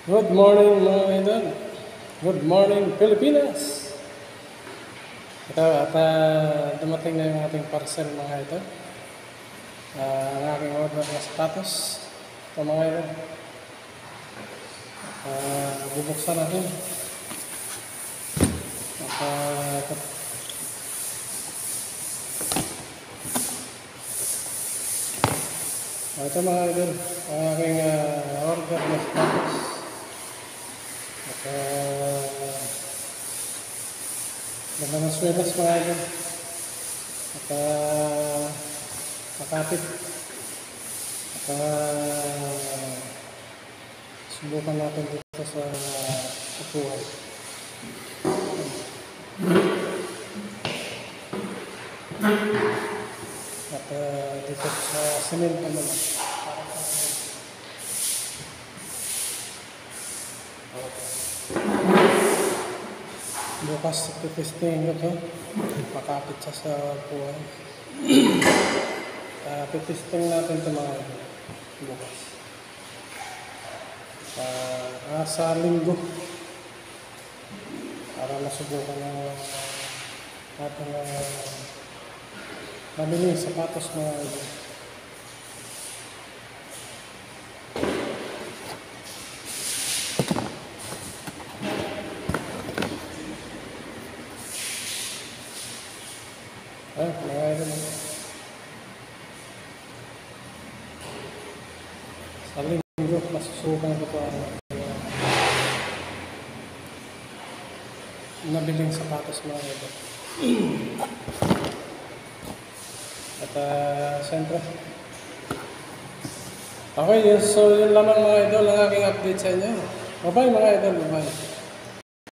Good morning mga idol. Good morning Pilipinas. Ito at dumating na yung ating parcel mga idol. Ang aking order na sapatos. Ito mga idol. Bubuksan natin. Ito. Ito mga idol. Ang aking order na sapatos. Ganda ng swedas mga idol. Makapit. Subukan natin dito sa upuan. At dito sa cement naman. Bukas testing ko ito. Makapit siya sa upuan. Testing natin ito mga bukas. Sa linggo. Para masubukan na natin mabili sapatos mga idol. Mga idol. Sa linggo, masusukan ko ito nabiling sapatos mga idol. At siyempre. Okay, so yun lamang mga idol ang aking update sa inyo. Bye-bye mga idol. Bye-bye.